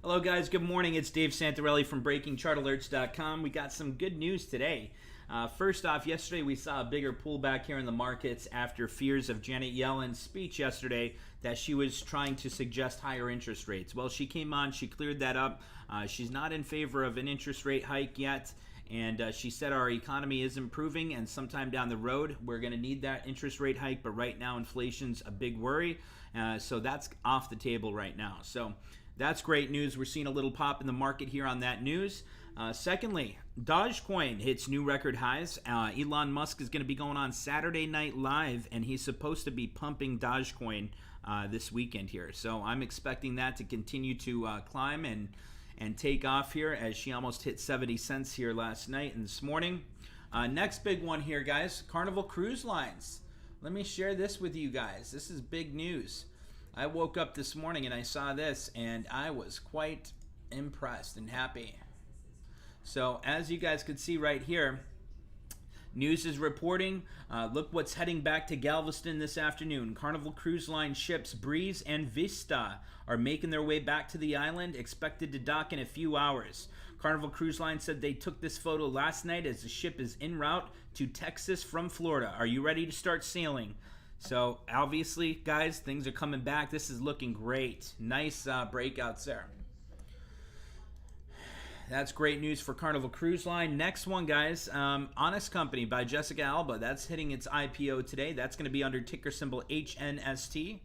Hello, guys. Good morning. It's Dave Santarelli from BreakingChartAlerts.com. We got some good news today. First off, yesterday we saw a bigger pullback here in the markets after fears of Janet Yellen's speech yesterday that she was trying to suggest higher interest rates. Well, she came on, she cleared that up. She's not in favor of an interest rate hike yet. And she said our economy is improving, and sometime down the road we're going to need that interest rate hike. But right now, inflation's a big worry, so that's off the table right now. So that's great news. We're seeing a little pop in the market here on that news. Secondly, Dogecoin hits new record highs. Elon Musk is going to be going on Saturday Night Live, and he's supposed to be pumping Dogecoin this weekend here. So I'm expecting that to continue to climb and take off here, as she almost hit 70 cents here last night and this morning. Next big one here, guys, Carnival Cruise Lines. Let me share this with you guys. This is big news. I woke up this morning and I saw this, and I was quite impressed and happy. So as you guys could see right here, news is reporting, look what's heading back to Galveston this afternoon. Carnival Cruise Line ships Breeze and Vista are making their way back to the island, expected to dock in a few hours. Carnival Cruise Line said they took this photo last night as the ship is en route to Texas from Florida. Are you ready to start sailing? So obviously, guys, things are coming back. This is looking great. Nice breakouts there. That's great news for Carnival Cruise Line. Next one, guys, Honest Company by Jessica Alba. That's hitting its IPO today. That's going to be under ticker symbol HNST.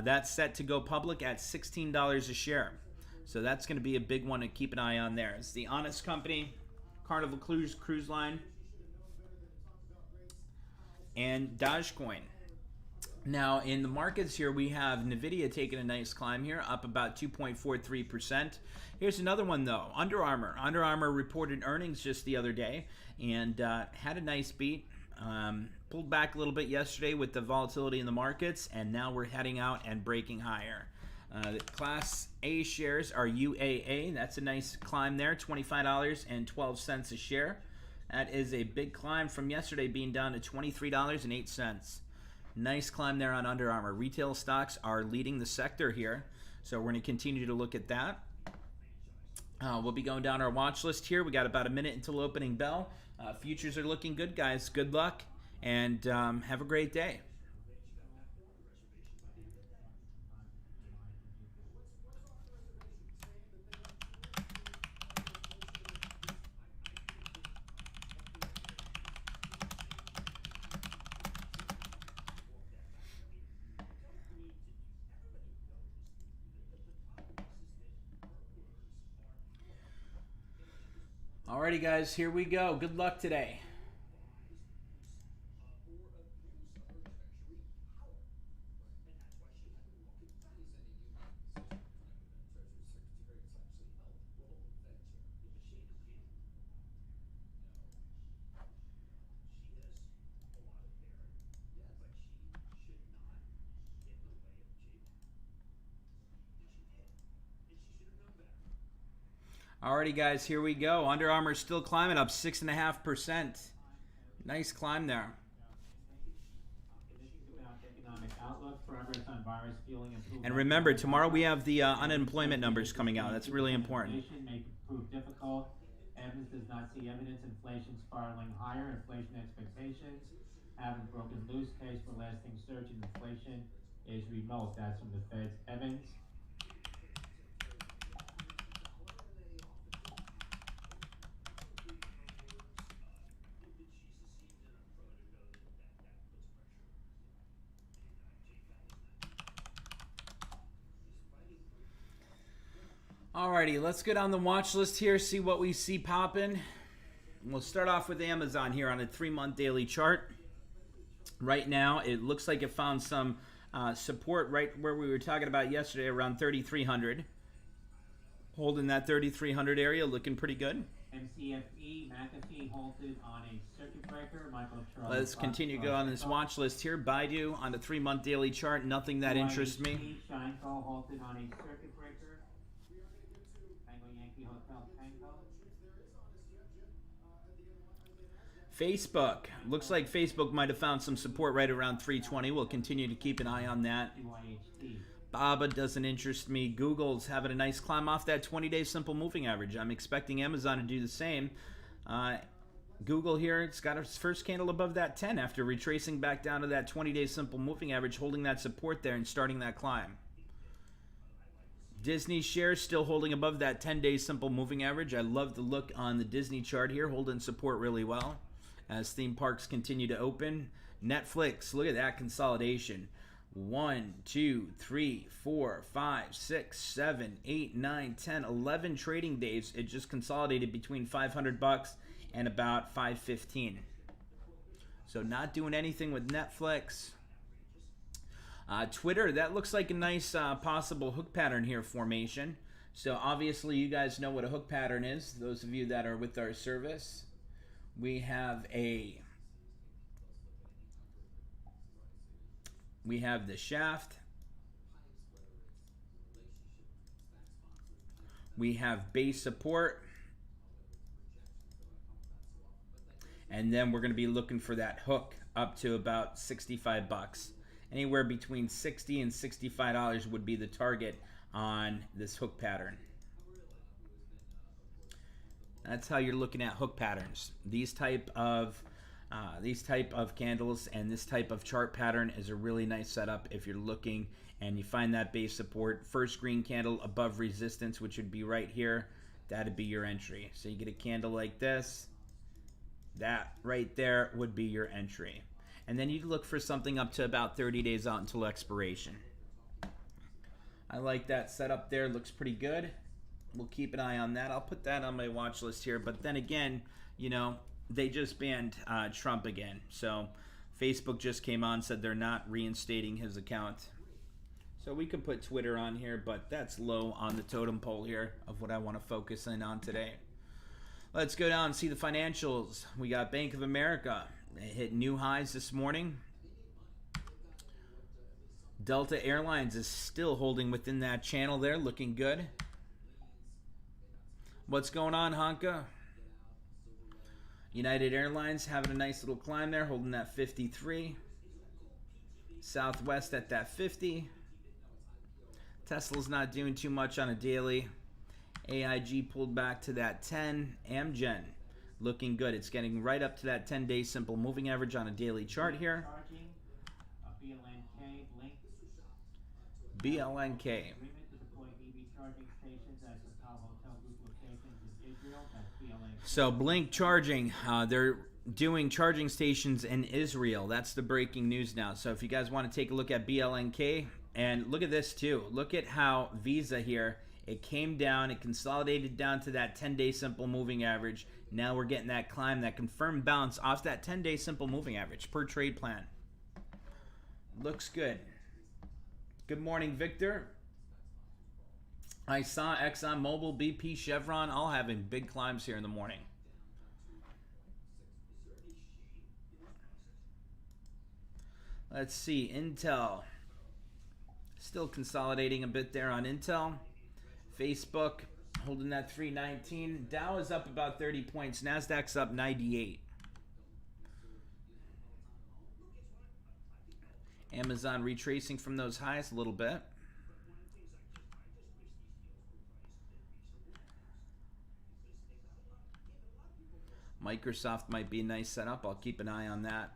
That's set to go public at $16 a share. So that's going to be a big one to keep an eye on there. It's the Honest Company, Carnival Cruise Line, and Dogecoin. Now, in the markets here, we have NVIDIA taking a nice climb here, up about 2.43%. Here's another one, though, Under Armour. Under Armour reported earnings just the other day and had a nice beat. Pulled back a little bit yesterday with the volatility in the markets, and now we're heading out and breaking higher. The Class A shares are UAA. That's a nice climb there, $25.12 a share. That is a big climb from yesterday being down to $23.08. Nice climb there on Under Armour. Retail stocks are leading the sector here, so we're going to continue to look at that. We'll be going down our watch list here. We got about a minute until opening bell. Futures are looking good, guys. Good luck, and have a great day. Alrighty, guys, here we go. Good luck today. Alrighty, guys, here we go. Under Armour is still climbing, up 6.5%. Nice climb there. And remember, tomorrow we have the unemployment numbers coming out. That's really important. May prove difficult. Evans does not see evidence inflation spiraling higher. Inflation expectations haven't broken loose. Case for lasting surge in inflation is remote. That's from the Fed's Evans. Alrighty, let's get on the watch list here, see what we see popping. We'll start off with Amazon here on a 3-month daily chart. Right now, it looks like it found some support right where we were talking about yesterday, around 3,300. Holding that 3,300 area, looking pretty good. MCFE, McAfee halted on a circuit breaker. Michael Charles. Let's continue to go on this watch list here. Baidu on the 3-month daily chart, nothing that interests me. Shineco halted on a circuit breaker. Tango Yankee Hotel Tango. Facebook. Looks like Facebook might have found some support right around 320. We'll continue to keep an eye on that. BABA doesn't interest me. Google's having a nice climb off that 20-day simple moving average. I'm expecting Amazon to do the same. Google here, it's got its first candle above that 10 after retracing back down to that 20-day simple moving average, holding that support there and starting that climb. Disney shares still holding above that 10-day simple moving average. I love the look on the Disney chart here, holding support really well as theme parks continue to open. Netflix, look at that consolidation. 1, 2, 3, 4, 5, 6, 7, 8, 9, 10, 11 trading days. It just consolidated between $500 and about $515. So not doing anything with Netflix. Twitter, that looks like a nice possible hook pattern here formation. So obviously you guys know what a hook pattern is, those of you that are with our service. We have the shaft. We have base support. And then we're going to be looking for that hook up to about $65. Anywhere between $60 and $65 would be the target on this hook pattern. That's how you're looking at hook patterns. These type of candles and this type of chart pattern is a really nice setup if you're looking and you find that base support. First green candle above resistance, which would be right here, that'd be your entry. So you get a candle like this, that right there would be your entry. And then you look for something up to about 30 days out until expiration. I like that setup there, looks pretty good. We'll keep an eye on that. I'll put that on my watch list here. But then again, you know, they just banned Trump again. So Facebook just came on, said they're not reinstating his account. So we could put Twitter on here, but that's low on the totem pole here of what I want to focus in on today. Let's go down and see the financials. We got Bank of America. They hit new highs this morning. Delta Airlines is still holding within that channel there, looking good. What's going on, Honka? United Airlines having a nice little climb there, holding that 53. Southwest at that 50. Tesla's not doing too much on a daily. AIG pulled back to that 10. Amgen looking good. It's getting right up to that 10-day simple moving average on a daily chart here. BLNK. So Blink Charging, they're doing charging stations in Israel. That's the breaking news now. So if you guys want to take a look at BLNK, and look at this too. Look at how Visa here, it came down, it consolidated down to that 10-day simple moving average. Now we're getting that climb, that confirmed bounce off that 10-day simple moving average per trade plan. Looks good. Good morning, Victor. I saw ExxonMobil, BP, Chevron all having big climbs here in the morning. Let's see, Intel. Still consolidating a bit there on Intel. Facebook holding that 319. Dow is up about 30 points. Nasdaq's up 98. Amazon retracing from those highs a little bit. Microsoft might be a nice setup. I'll keep an eye on that.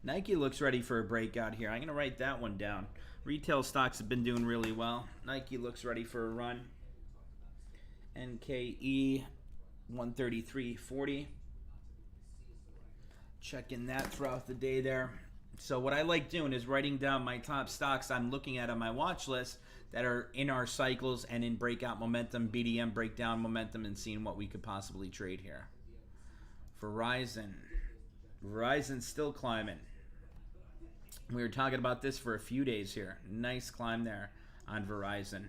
Nike looks ready for a breakout here. I'm going to write that one down. Retail stocks have been doing really well. Nike looks ready for a run. NKE 133.40. Checking that throughout the day there. So what I like doing is writing down my top stocks I'm looking at on my watch list that are in our cycles and in breakout momentum, BDM breakdown momentum, and seeing what we could possibly trade here. Verizon. Verizon's still climbing. We were talking about this for a few days here. Nice climb there on Verizon.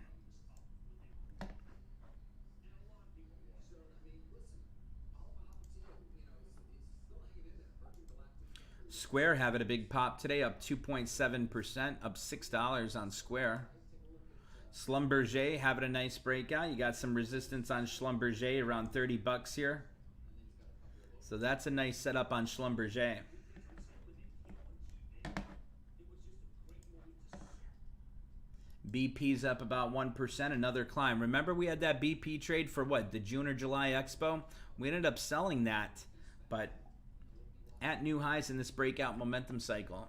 Square having a big pop today, up 2.7%, up $6 on Square. Schlumberger having a nice breakout. You got some resistance on Schlumberger around 30 bucks here. So that's a nice setup on Schlumberger. BP's up about 1%, another climb. Remember we had that BP trade for what, the June or July Expo? We ended up selling that, but at new highs in this breakout momentum cycle.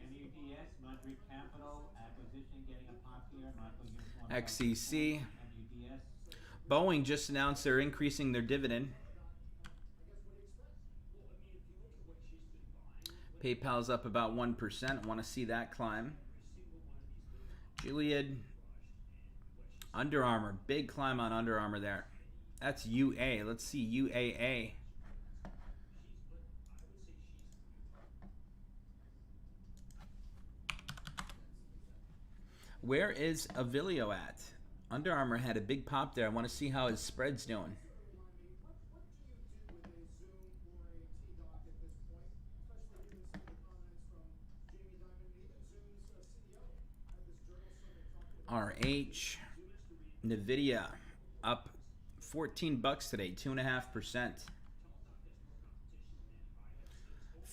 MUDS, Mudrick Capital, acquisition getting a pop here. Michael Uniform. XCC. MUDS. Boeing just announced they're increasing their dividend. PayPal's up about 1%. Want to see that climb. Gilead. Under Armour. Big climb on Under Armour there. That's UA. Let's see UAA. Where is Avilio at? Under Armour had a big pop there. I want to see how his spread's doing. RH, Nvidia up 14 bucks today, 2.5%.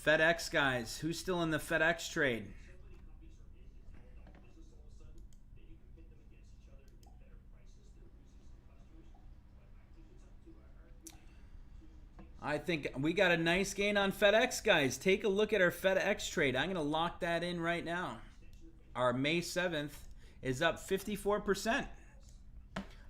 FedEx guys, who's still in the FedEx trade? I think we got a nice gain on FedEx, guys. Take a look at our FedEx trade. I'm going to lock that in right now. Our May 7th is up 54%.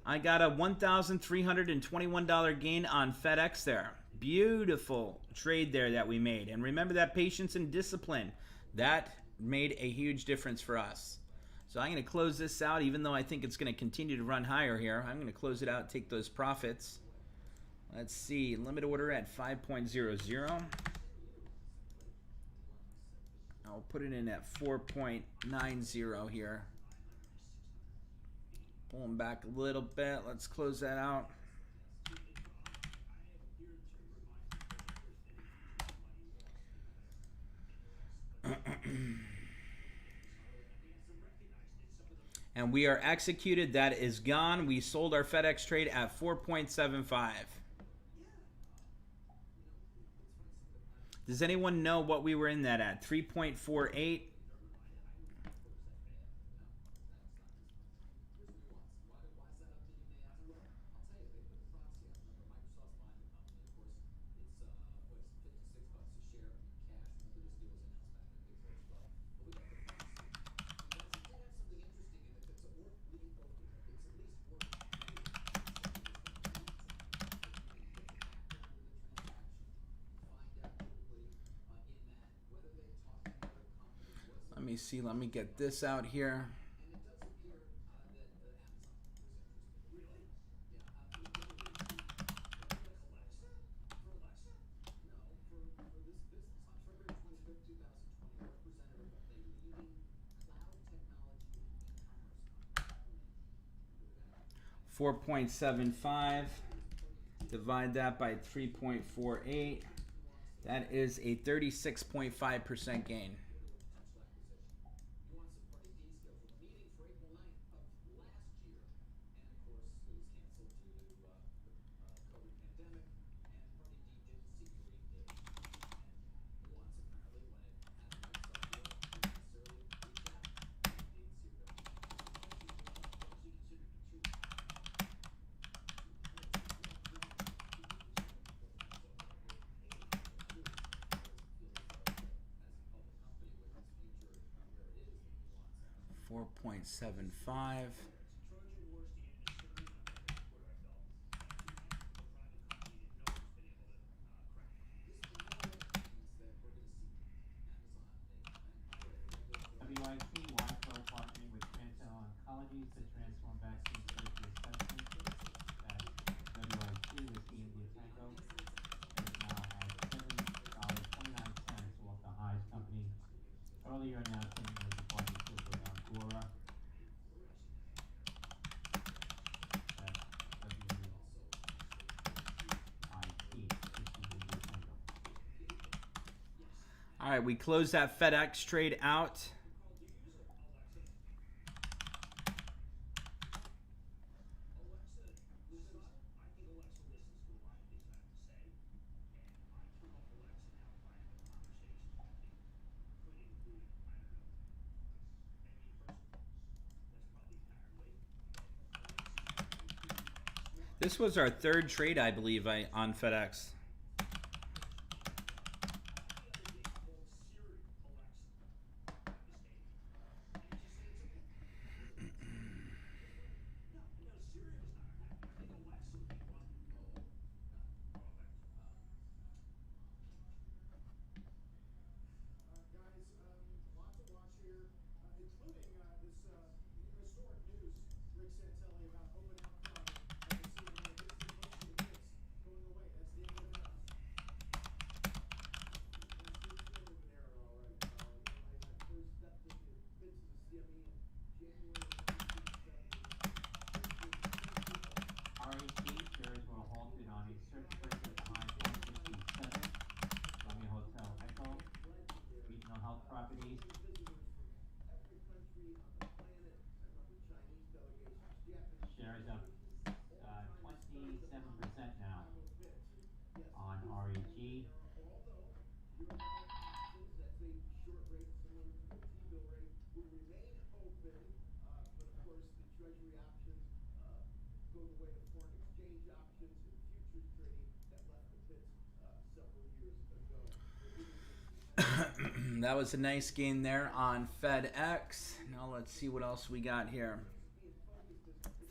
I got a $1,321 gain on FedEx there. Beautiful trade there that we made. And remember that patience and discipline. That made a huge difference for us. So I'm going to close this out, even though I think it's going to continue to run higher here. I'm going to close it out, take those profits. Let's see, limit order at 5.00. I'll put it in at 4.90 here. Pulling back a little bit. Let's close that out. And we are executed. That is gone. We sold our FedEx trade at 4.75. Does anyone know what we were in that at? 3.48? Let me see. Let me get this out here. $4.75. Divide that by 3.48. That is a 36.5% gain. $4.75. WIP, Wildflow partnering with Transcell Oncology to transform vaccine safety assessment. That's WIP with CMD Tango. Is now at $7.29 off the highs. Company earlier announcing it was a partnership with Agora. That's WIP with CMD Tango. All right, we closed that FedEx trade out. This was our third trade, I believe, on FedEx. REC shares were halted on a circuit breaker at the high of 167. Romeo Hotel Echo, Regional Health Properties, shares up 27% now on REG. That was a nice gain there on FedEx. Now let's see what else we got here.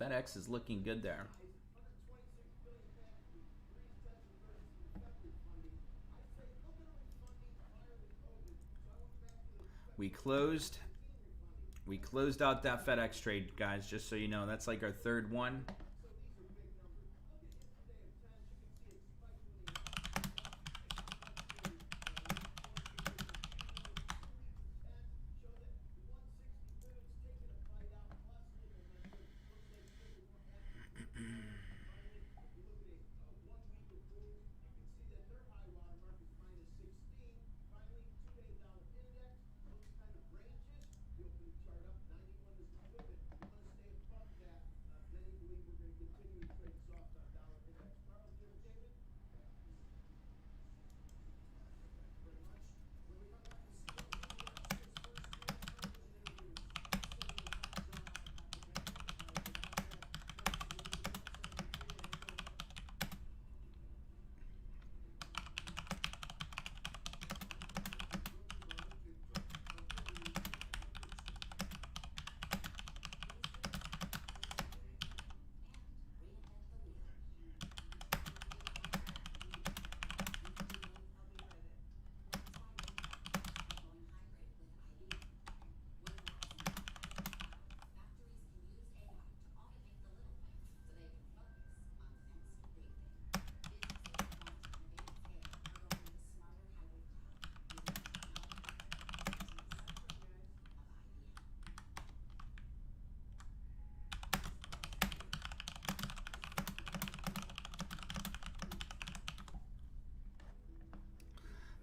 FedEx is looking good there. We closed out that FedEx trade, guys, just so you know. That's like our third one.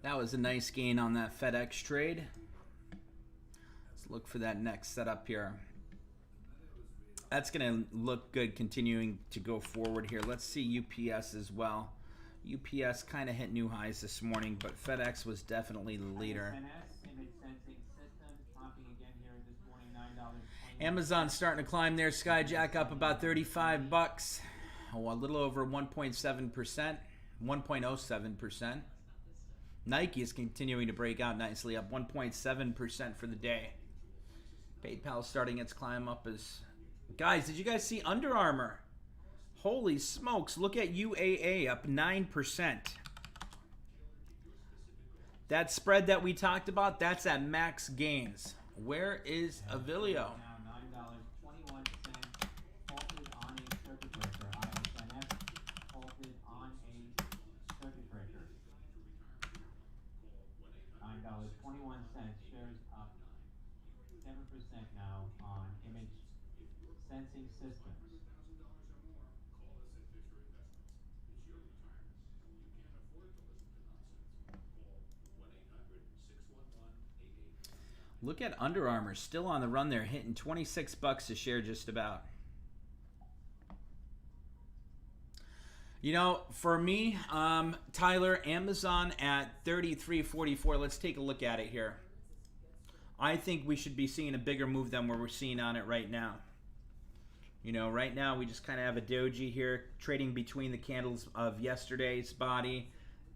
That was a nice gain on that FedEx trade. Let's look for that next setup here. That's going to look good continuing to go forward here. Let's see UPS as well. UPS kind of hit new highs this morning, but FedEx was definitely the leader. Amazon starting to climb there. Skyjack up about 35 bucks. Oh, a little over 1.7%, 1.07%. Nike is continuing to break out nicely, up 1.7% for the day. PayPal starting its climb up as... Guys, did you guys see Under Armour? Holy smokes, look at UAA up 9%. That spread that we talked about, that's at max gains. Where is Avilio? $9.21, shares up 7% now on Image Sensing Systems. Look at Under Armour, still on the run there, hitting 26 bucks a share just about. You know, for me, Tyler, Amazon at 33.44. Let's take a look at it here. I think we should be seeing a bigger move than what we're seeing on it right now. You know, right now we just kind of have a doji here trading between the candles of yesterday's body.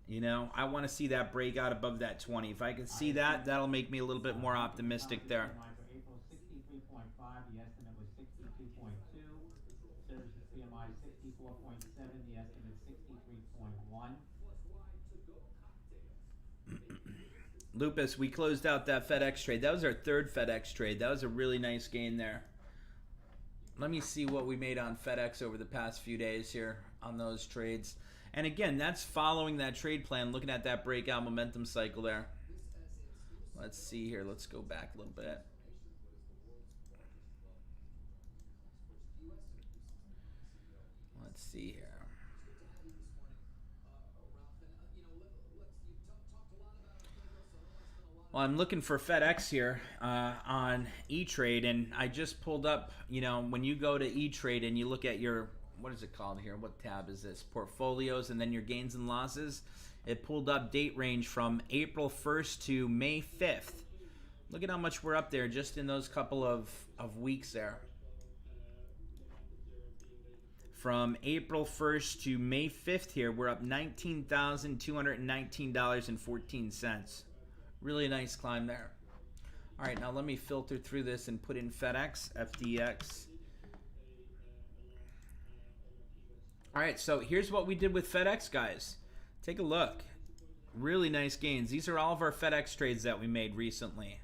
You know, I want to see that break out above that 20. If I can see that, that'll make me a little bit more optimistic there. PMI for April 63.5. The estimate was 62.2. Services PMI 64.7. The estimate 63.1. Lupus, we closed out that FedEx trade. That was our third FedEx trade. That was a really nice gain there. Let me see what we made on FedEx over the past few days here on those trades. And again, that's following that trade plan, looking at that breakout momentum cycle there. Let's see here. Let's go back a little bit. Let's see here. Well, I'm looking for FedEx here on E-Trade, and I just pulled up, you know, when you go to E-Trade and you look at your, what is it called here? What tab is this? Portfolios, and then your gains and losses. It pulled up date range from April 1st to May 5th. Look at how much we're up there just in those couple of weeks there. From April 1st to May 5th here, we're up $19,219.14. Really nice climb there. All right, now let me filter through this and put in FedEx, FDX. All right, so here's what we did with FedEx, guys. Take a look. Really nice gains. These are all of our FedEx trades that we made recently.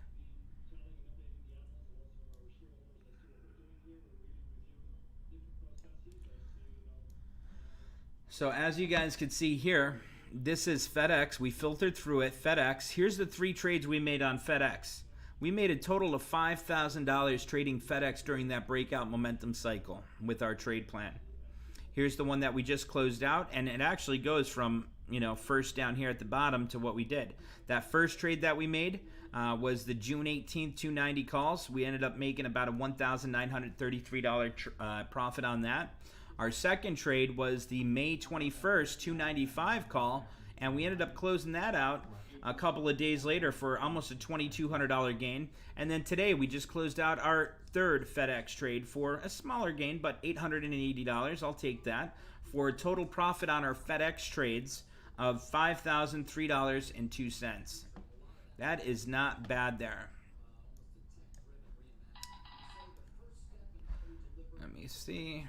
So as you guys can see here, this is FedEx. We filtered through it. FedEx. Here's the 3 trades we made on FedEx. We made a total of $5,000 trading FedEx during that breakout momentum cycle with our trade plan. Here's the one that we just closed out, and it actually goes from, you know, first down here at the bottom to what we did. That first trade that we made was the June 18th 290 calls. We ended up making about a $1,933 profit on that. Our second trade was the May 21st 295 call, and we ended up closing that out a couple of days later for almost a $2,200 gain. And then today we just closed out our third FedEx trade for a smaller gain, but $880. I'll take that, for a total profit on our FedEx trades of $5,003.02. That is not bad there. Let me see.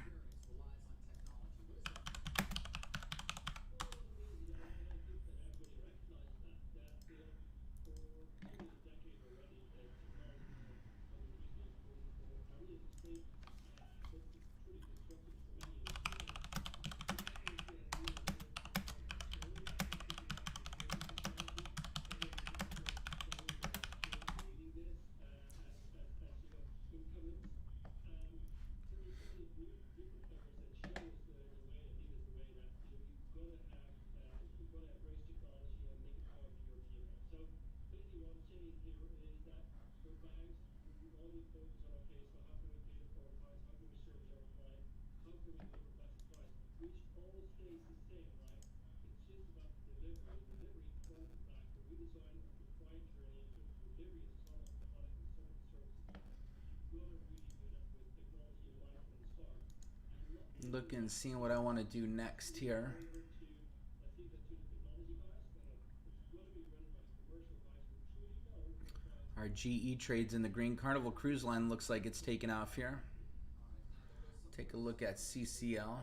Look and see what I want to do next here. Our GE trades in the green. Carnival Cruise Line looks like it's taken off here. Take a look at CCL.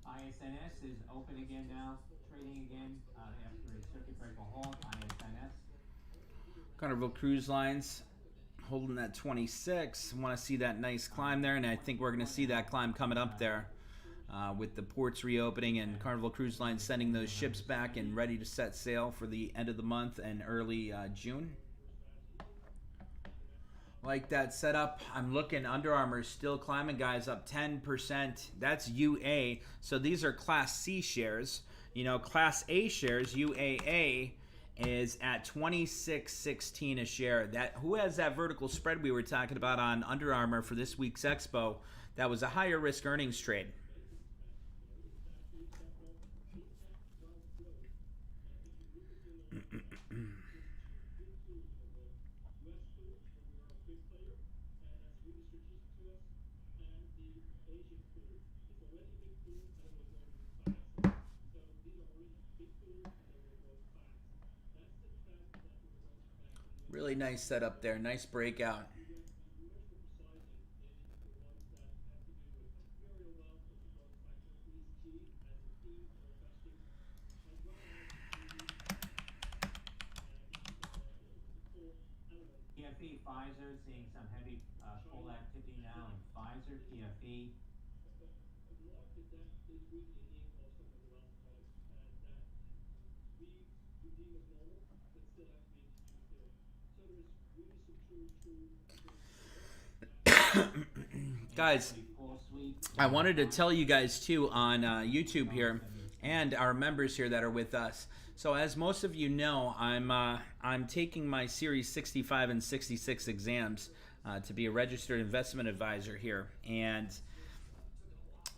ISNS is open again now, trading again after a circuit breaker halt. ISNS. Carnival Cruise Lines holding that 26. Want to see that nice climb there, and I think we're going to see that climb coming up there with the ports reopening and Carnival Cruise Line sending those ships back and ready to set sail for the end of the month and early June. Like that setup. I'm looking. Under Armour still climbing, guys, up 10%. That's UA. So these are Class C shares. You know, Class A shares, UAA, is at $26.16 a share. That, who has that vertical spread we were talking about on Under Armour for this week's expo? That was a higher risk earnings trade. Really nice setup there. Nice breakout. TFE, Pfizer, seeing some heavy pull activity now in Pfizer, TFE. Guys, Full sweep. I wanted to tell you guys too on YouTube here and our members here that are with us. So as most of you know, I'm taking my Series 65 and 66 exams to be a registered investment advisor here, and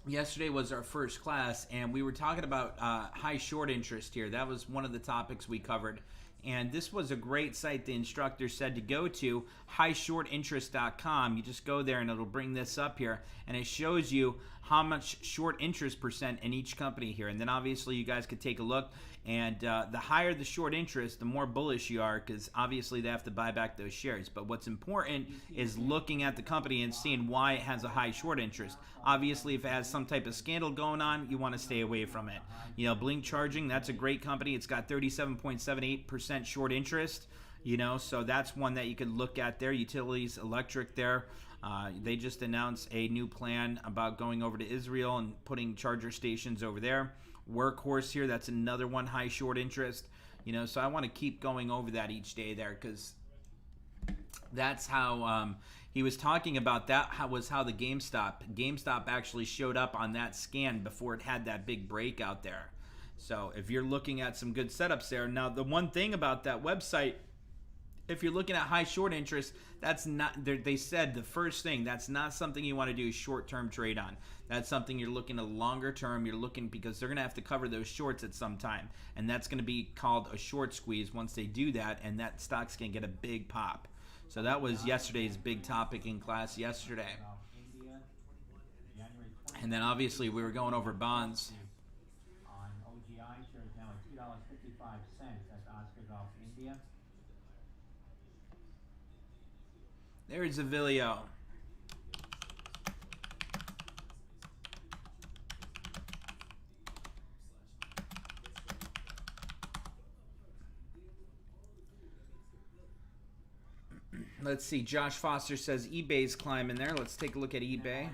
yesterday was our first class, and we were talking about high short interest here. That was one of the topics we covered. And this was a great site the instructor said to go to, highshortinterest.com. You just go there and it'll bring this up here, and it shows you how much short interest percent in each company here. And then obviously you guys could take a look, and the higher the short interest, the more bullish you are, because obviously they have to buy back those shares. But what's important is looking at the company and seeing why it has a high short interest. Obviously, if it has some type of scandal going on, you want to stay away from it. You know, Blink Charging, that's a great company. It's got 37.78% short interest. You know, so that's one that you could look at there. Utilities Electric there. They just announced a new plan about going over to Israel and putting charger stations over there. Workhorse here, that's another one, high short interest. You know, so I want to keep going over that each day there, because that's how he was talking about that. How the GameStop actually showed up on that scan before it had that big breakout there. So if you're looking at some good setups there, now the one thing about that website, if you're looking at high short interest, that's not, they said the first thing, that's not something you want to do short-term trade on. That's something you're looking at longer term. You're looking, because they're going to have to cover those shorts at some time, and that's going to be called a short squeeze once they do that, and that stock's going to get a big pop. So that was yesterday's big topic in class yesterday. And then obviously we were going over bonds. On OGI shares now at $2.55. That's Oscar Gulf India. There's Avilio. Let's see. Josh Foster says eBay's climbing there. Let's take a look at eBay.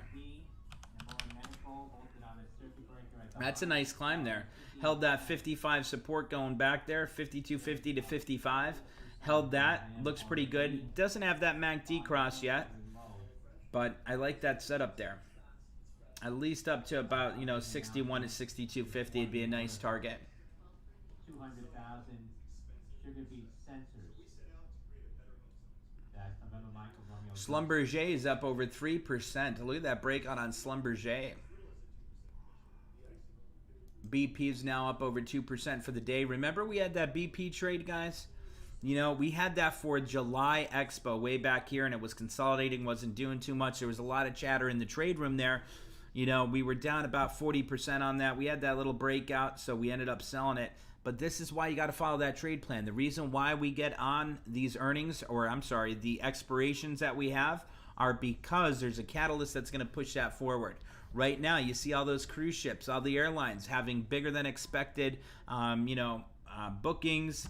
That's a nice climb there. Held that 55 support going back there, 52.50 to 55. Held that. Looks pretty good. Doesn't have that MACD cross yet, but I like that setup there. At least up to about, 61 to 62.50 would be a nice target. 200,000 sugar beet sensors. That's November Michael Romeo. Schlumberger is up over 3%. Look at that breakout on Schlumberger. BP is now up over 2% for the day. Remember we had that BP trade, guys? You know, we had that for July Expo way back here, and it was consolidating, wasn't doing too much. There was a lot of chatter in the trade room there. You know, we were down about 40% on that. We had that little breakout, so we ended up selling it. But this is why you got to follow that trade plan. The reason why we get on these earnings, or I'm sorry, the expirations that we have, are because there's a catalyst that's going to push that forward. Right now, you see all those cruise ships, all the airlines having bigger than expected, bookings,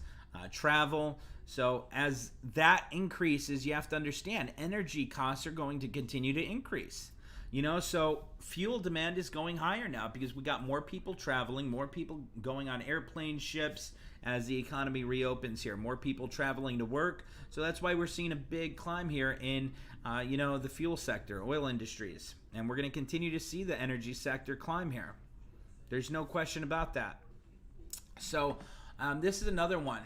travel. So as that increases, you have to understand energy costs are going to continue to increase. You know, so fuel demand is going higher now because we got more people traveling, more people going on airplane ships as the economy reopens here, more people traveling to work. So that's why we're seeing a big climb here in, the fuel sector, oil industries. And we're going to continue to see the energy sector climb here. There's no question about that. So this is another one.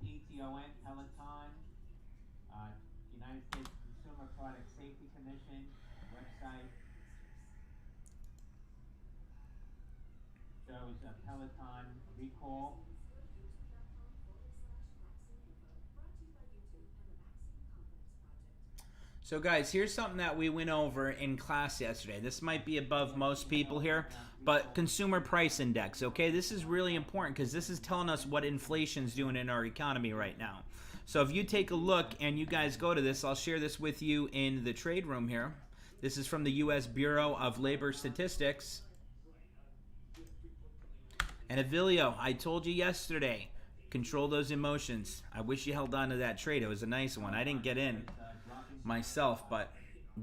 ETON, Peloton, United States Consumer Product Safety Commission website shows a Peloton recall. So guys, here's something that we went over in class yesterday. This might be above most people here, but consumer price index, okay? This is really important because this is telling us what inflation's doing in our economy right now. So if you take a look and you guys go to this, I'll share this with you in the trade room here. This is from the U.S. Bureau of Labor Statistics. And Avilio, I told you yesterday, control those emotions. I wish you held on to that trade. It was a nice one. I didn't get in myself, but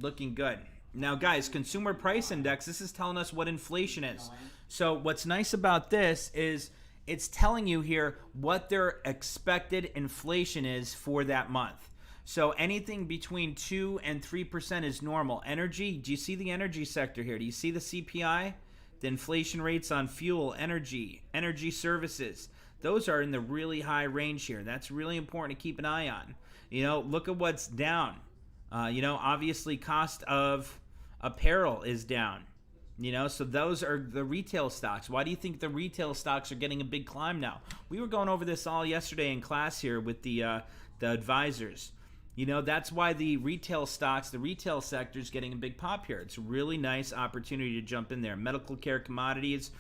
looking good. Now guys, consumer price index, this is telling us what inflation is. So what's nice about this is it's telling you here what their expected inflation is for that month. So anything between 2 and 3% is normal. Energy, do you see the energy sector here? Do you see the CPI? The inflation rates on fuel, energy services. Those are in the really high range here. That's really important to keep an eye on. You know, look at what's down. Obviously cost of apparel is down. So those are the retail stocks. Why do you think the retail stocks are getting a big climb now? We were going over this all yesterday in class here with the advisors. That's why the retail stocks, the retail sector is getting a big pop here. It's a really nice opportunity to jump in there. Medical care commodities,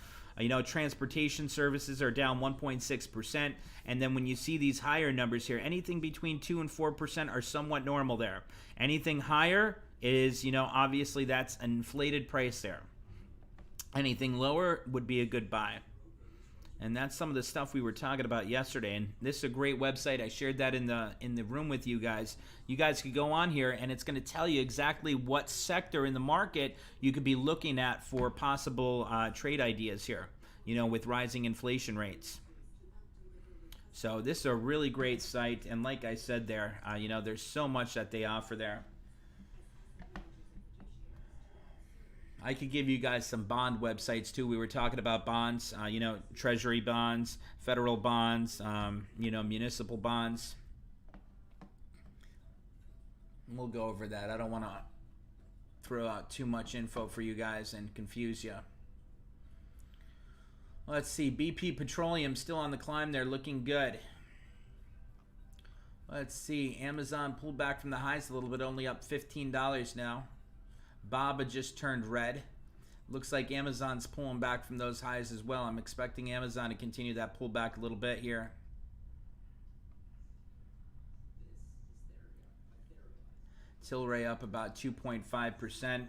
transportation services are down 1.6%. And then when you see these higher numbers here, anything between 2 and 4% are somewhat normal there. Anything higher is, obviously that's an inflated price there. Anything lower would be a good buy. And that's some of the stuff we were talking about yesterday. And this is a great website. I shared that in the room with you guys. You guys could go on here, and it's going to tell you exactly what sector in the market you could be looking at for possible trade ideas here, with rising inflation rates. So this is a really great site. And like I said there, there's so much that they offer there. I could give you guys some bond websites too. We were talking about bonds, treasury bonds, federal bonds, municipal bonds. We'll go over that. I don't want to throw out too much info for you guys and confuse you. Let's see. BP Petroleum still on the climb there, looking good. Let's see. Amazon pulled back from the highs a little bit, only up $15 now. BABA just turned red. Looks like Amazon's pulling back from those highs as well. I'm expecting Amazon to continue that pullback a little bit here. Tilray up about 2.5%.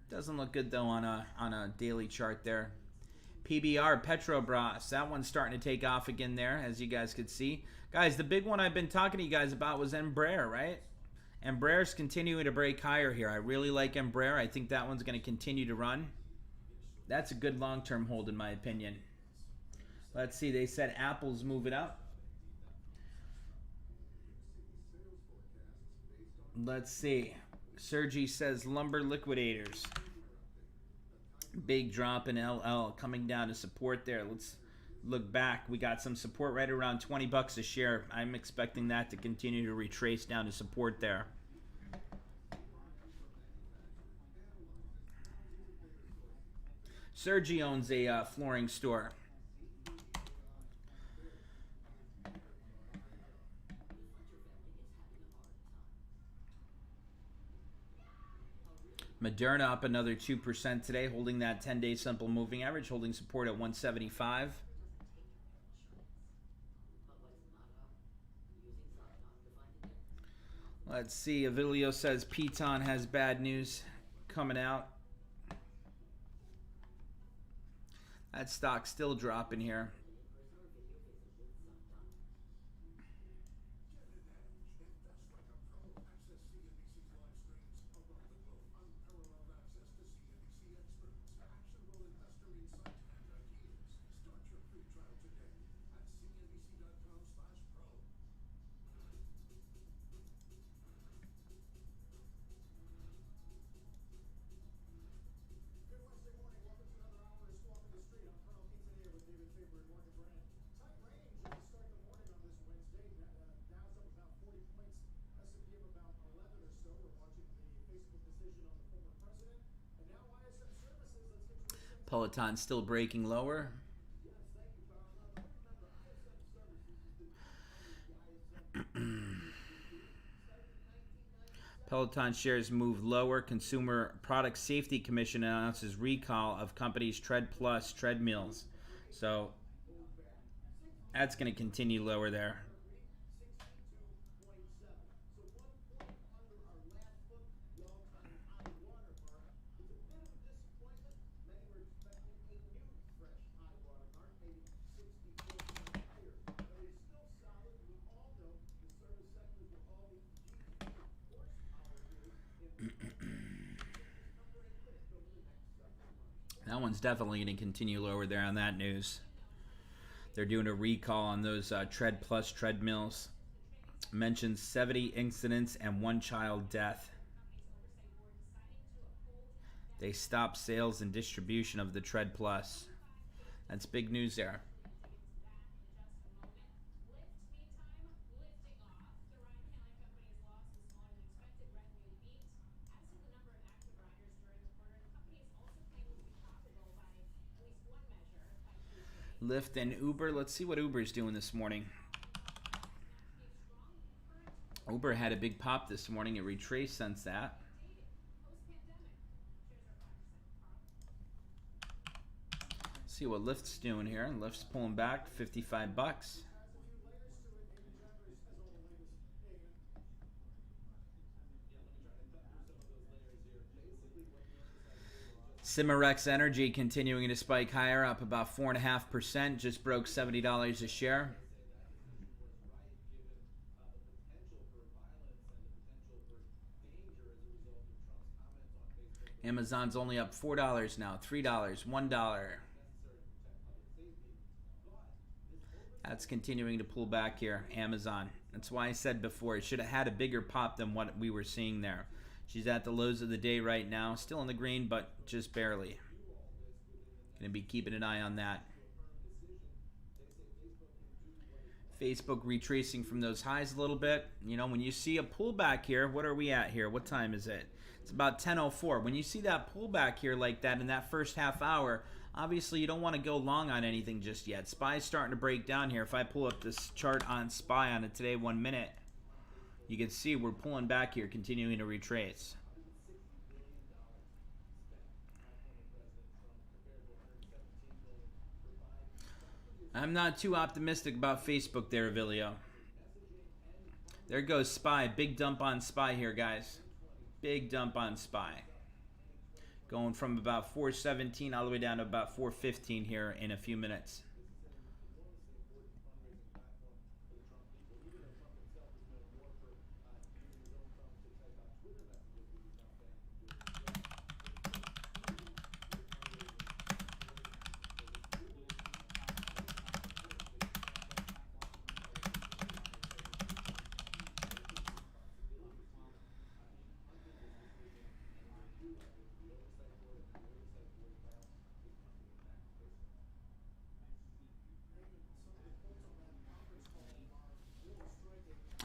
Doesn't look good though on a daily chart there. PBR, Petrobras, that one's starting to take off again there, as you guys could see. Guys, the big one I've been talking to you guys about was Embraer, right? Embraer's continuing to break higher here. I really like Embraer. I think that one's going to continue to run. That's a good long-term hold in my opinion. Let's see. They said Apple's moving up. Let's see. Sergi says lumber liquidators. Big drop in LL coming down to support there. Let's look back. We got some support right around 20 bucks a share. I'm expecting that to continue to retrace down to support there. Sergi owns a flooring store. Moderna up another 2% today, holding that 10-day simple moving average, holding support at 175. Let's see. Avilio says Piton has bad news coming out. That stock's still dropping here. Peloton still breaking lower. Peloton shares move lower. Consumer Product Safety Commission announces recall of company's Tread Plus treadmills. So that's going to continue lower there. That one's definitely going to continue lower there on that news. They're doing a recall on those Tread Plus treadmills. Mentions 70 incidents and 1 child death. They stopped sales and distribution of the Tread Plus. That's big news there. Lyft and Uber. Let's see what Uber's doing this morning. Uber had a big pop this morning. It retraced since that. See what Lyft's doing here. Lyft's pulling back $55. Cimarex Energy continuing to spike higher, up about 4.5%. Just broke $70 a share. Amazon's only up $4 now, $3, $1. That's continuing to pull back here, Amazon. That's why I said before, it should have had a bigger pop than what we were seeing there. She's at the lows of the day right now. Still in the green, but just barely. Going to be keeping an eye on that. Facebook retracing from those highs a little bit. You know, when you see a pullback here, what are we at here? What time is it? It's about 10:04. When you see that pullback here like that in that first half hour, obviously you don't want to go long on anything just yet. SPY's starting to break down here. If I pull up this chart on SPY on a today 1 minute, you can see we're pulling back here, continuing to retrace. I'm not too optimistic about Facebook there, Vilio. There goes SPY. Big dump on SPY here, guys. Big dump on SPY. Going from about 417 all the way down to about 415 here in a few minutes.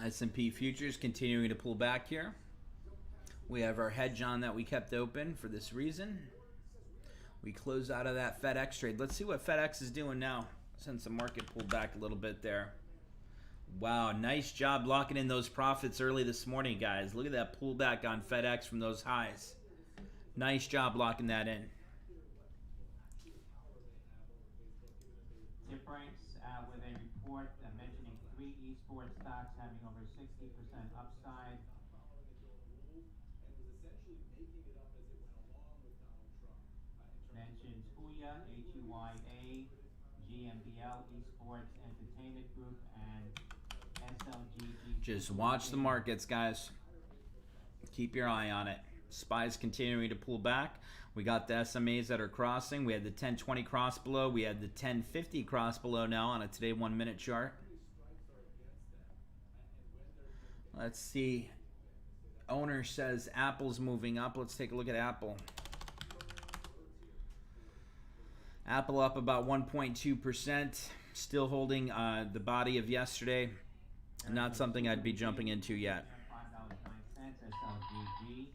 S&P futures continuing to pull back here. We have our hedge on that we kept open for this reason. We close out of that FedEx trade. Let's see what FedEx is doing now since the market pulled back a little bit there. Wow, nice job locking in those profits early this morning, guys. Look at that pullback on FedEx from those highs. Nice job locking that in. Tip ranks with a report mentioning 3 esports stocks having over 60% upside. Mentions Huya, H-U-Y-A, GMBL, Esports Entertainment Group, and SLGG. Just watch the markets, guys. Keep your eye on it. SPY's continuing to pull back. We got the SMAs that are crossing. We had the 1020 cross below. We had the 1050 cross below now on a today 1 minute chart. Let's see. Owner says Apple's moving up. Let's take a look at Apple. Apple up about 1.2%. Still holding the body of yesterday. Not something I'd be jumping into yet. $5.09, SLGG.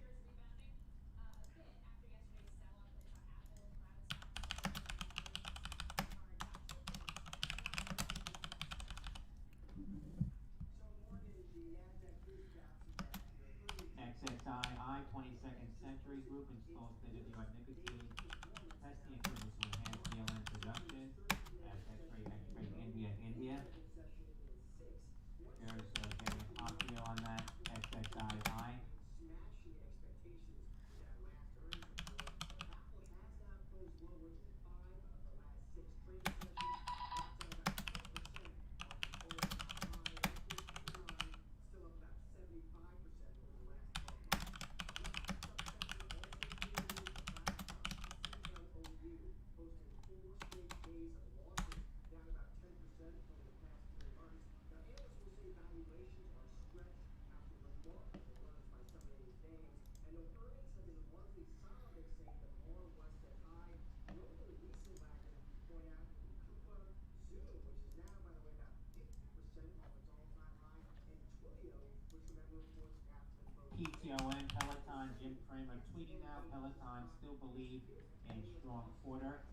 PTON, Peloton, Jim Cramer tweeting now. Peloton still believe in strong quarter.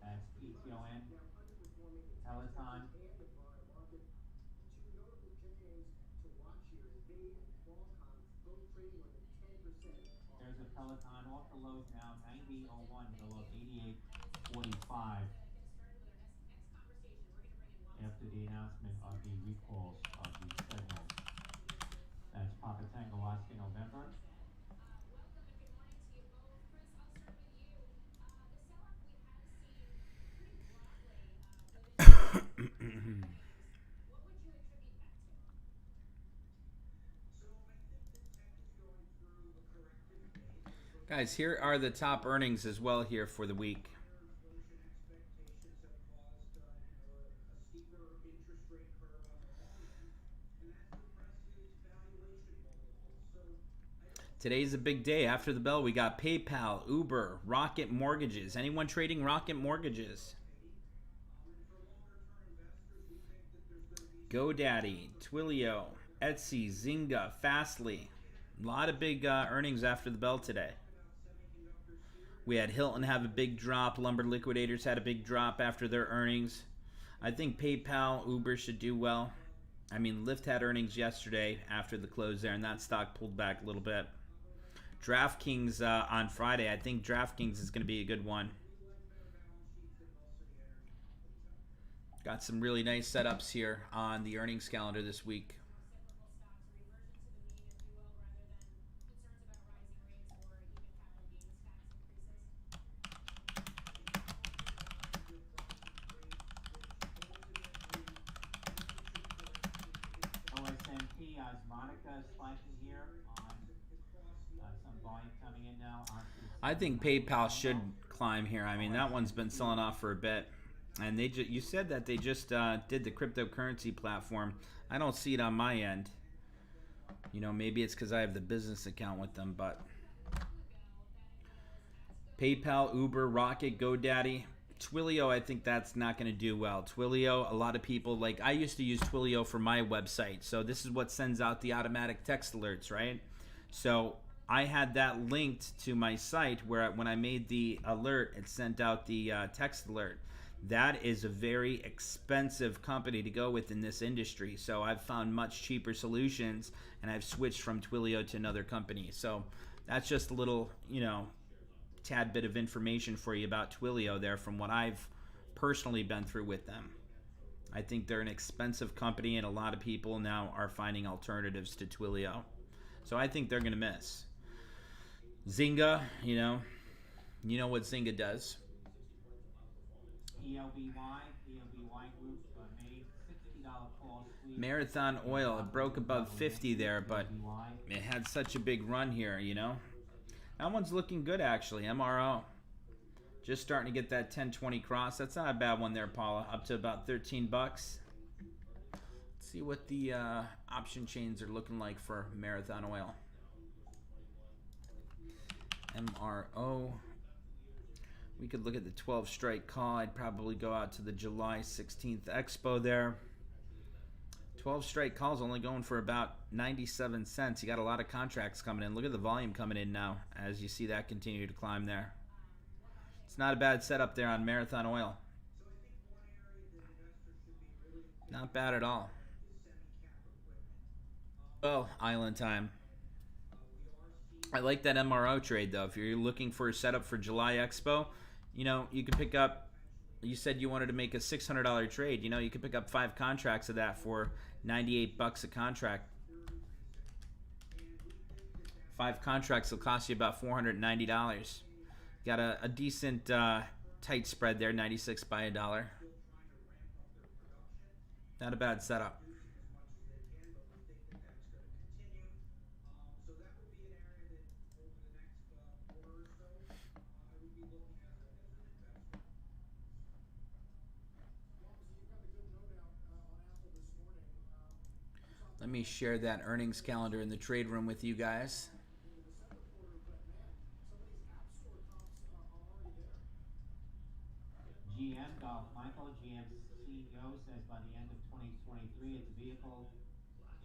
That's PTON. Peloton. There's a Peloton off the lows now, 90.01, below 88.45. After the announcement of the recalls of the treadmills. That's Papa Tango Oscar November. Guys, here are the top earnings as well here for the week. Today's a big day. After the bell, we got PayPal, Uber, Rocket Mortgages. Anyone trading Rocket Mortgages? GoDaddy, Twilio, Etsy, Zynga, Fastly. A lot of big earnings after the bell today. We had Hilton have a big drop. Lumber Liquidators had a big drop after their earnings. I think PayPal, Uber should do well. I mean, Lyft had earnings yesterday after the close there, and that stock pulled back a little bit. DraftKings on Friday. I think DraftKings is going to be a good one. Got some really nice setups here on the earnings calendar this week. OSMP, Osmotica spiking here on some volume coming in now onto. I think PayPal should climb here. I mean, that one's been selling off for a bit. And you said that they just did the cryptocurrency platform. I don't see it on my end. You know, maybe it's because I have the business account with them, but PayPal, Uber, Rocket, GoDaddy, Twilio, I think that's not going to do well. Twilio, a lot of people, like I used to use Twilio for my website. So this is what sends out the automatic text alerts, right? So I had that linked to my site where when I made the alert, it sent out the text alert. That is a very expensive company to go with in this industry. So I've found much cheaper solutions, and I've switched from Twilio to another company. So that's just a little, tad bit of information for you about Twilio there from what I've personally been through with them. I think they're an expensive company, and a lot of people now are finding alternatives to Twilio. So I think they're going to miss. Zynga, you know what Zynga does. PLBY Group made $60 call sweep. Marathon Oil, it broke above 50 there, but it had such a big run here, That one's looking good, actually. MRO. Just starting to get that 10-20 cross. That's not a bad one there, Paula. Up to about 13 bucks. Let's see what the option chains are looking like for Marathon Oil. MRO. We could look at the 12 strike call. I'd probably go out to the July 16th expo there. 12 strike calls only going for about 97 cents. You got a lot of contracts coming in. Look at the volume coming in now as you see that continue to climb there. It's not a bad setup there on Marathon Oil. Not bad at all. Well, Island time. I like that MRO trade though. If you're looking for a setup for July Expo, you could pick up, you said you wanted to make a $600 trade. You could pick up 5 contracts of that for 98 bucks a contract. 5 contracts will cost you about $490. Got a decent tight spread there, 96 by a dollar. Not a bad setup. Let me share that earnings calendar in the trade room with you guys. GM, Golf Michael, GM CEO says by the end of 2023, its vehicle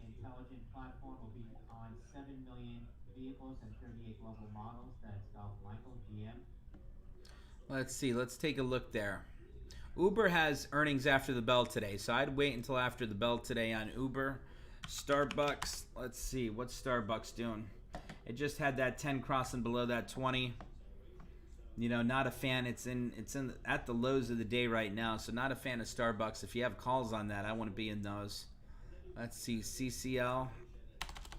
intelligent platform will be on 7 million vehicles and 38 global models. That's Gulf Michael, GM. Let's see. Let's take a look there. Uber has earnings after the bell today, so I'd wait until after the bell today on Uber. Starbucks, let's see. What's Starbucks doing? It just had that 10 crossing below that 20. You know, not a fan. It's in at the lows of the day right now, so not a fan of Starbucks. If you have calls on that, I want to be in those. Let's see, CCL.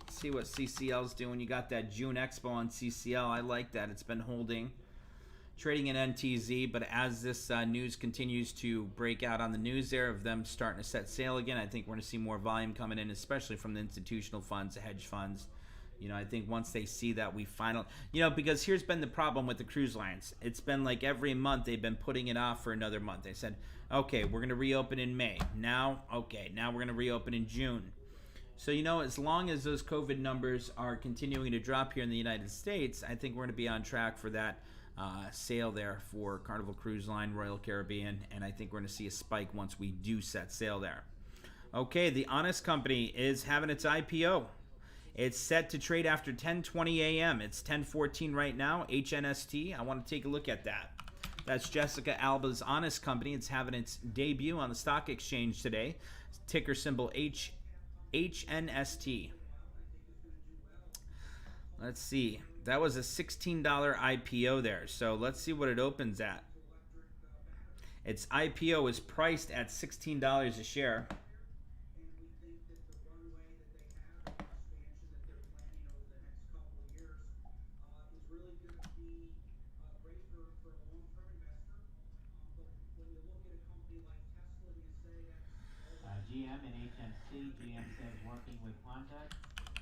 Let's see what CCL's doing. You got that June Expo on CCL. I like that. It's been holding. Trading in NTZ, but as this news continues to break out on the news there of them starting to set sail again, I think we're going to see more volume coming in, especially from the institutional funds, the hedge funds. You know, I think once they see that we finally, you know, because here's been the problem with the cruise lines. It's been like every month they've been putting it off for another month. They said, okay, we're going to reopen in May. Now we're going to reopen in June. So, you know, as long as those COVID numbers are continuing to drop here in the United States, I think we're going to be on track for that sail there for Carnival Cruise Line, Royal Caribbean, and I think we're going to see a spike once we do set sail there. Okay, the Honest Company is having its IPO. It's set to trade after 10:20 a.m. It's 10:14 right now, HNST. I want to take a look at that. That's Jessica Alba's Honest Company. It's having its debut on the stock exchange today. Ticker symbol HNST. Let's see. That was a $16 IPO there. So let's see what it opens at. Its IPO is priced at $16 a share. GM and HMC. GM says working with Honda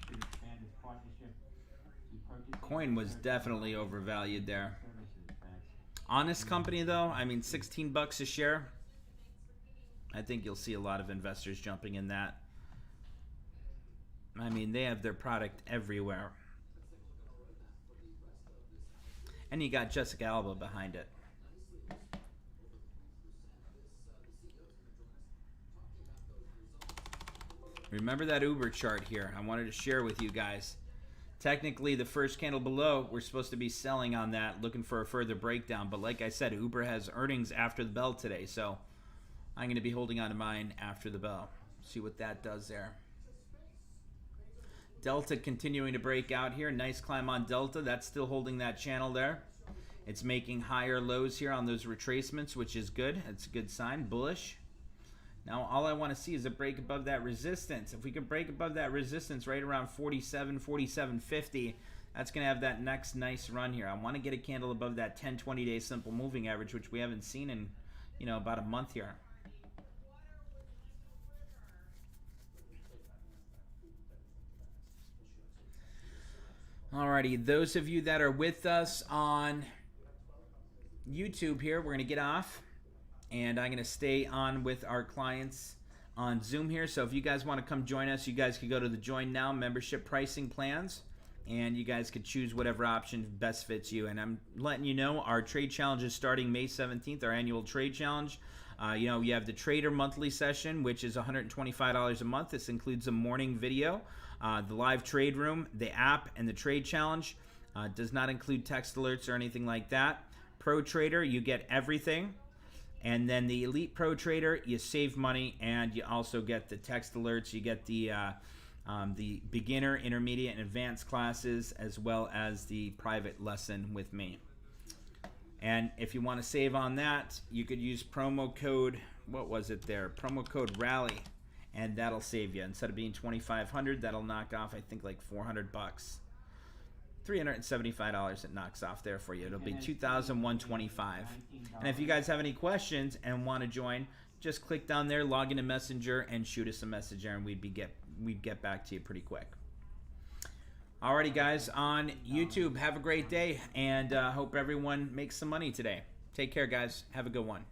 to expand its partnership to purchase. Coin was definitely overvalued there. Honest Company though, I mean $16 a share. I think you'll see a lot of investors jumping in that. I mean, they have their product everywhere. And you got Jessica Alba behind it. Remember that Uber chart here. I wanted to share with you guys. Technically, the first candle below, we're supposed to be selling on that, looking for a further breakdown. But like I said, Uber has earnings after the bell today, so I'm going to be holding on to mine after the bell. See what that does there. Delta continuing to break out here. Nice climb on Delta. That's still holding that channel there. It's making higher lows here on those retracements, which is good. That's a good sign. Bullish. Now, all I want to see is a break above that resistance. If we can break above that resistance right around 47, 47.50, that's going to have that next nice run here. I want to get a candle above that 10, 20-day simple moving average, which we haven't seen in, you know, about a month here. Alrighty, those of you that are with us on YouTube here, we're going to get off. And I'm going to stay on with our clients on Zoom here. So if you guys want to come join us, you guys can go to the Join Now membership pricing plans. And you guys could choose whatever option best fits you. And I'm letting you know our trade challenge is starting May 17th, our annual trade challenge. You know, you have the Trader monthly session, which is $125 a month. This includes a morning video, the live trade room, the app, and the trade challenge. Does not include text alerts or anything like that. Pro Trader, you get everything. And then the Elite Pro Trader, you save money, and you also get the text alerts. You get the beginner, intermediate, and advanced classes, as well as the private lesson with me. And if you want to save on that, you could use promo code, what was it there? Promo code RALLY, and that'll save you. Instead of being $2,500, that'll knock off, I think, like $400. $375 it knocks off there for you. It'll be $2,125. And if you guys have any questions and want to join, just click down there, log into Messenger, and shoot us a message there, and we'd get back to you pretty quick. Alrighty, guys, on YouTube, have a great day, and hope everyone makes some money today. Take care, guys. Have a good one.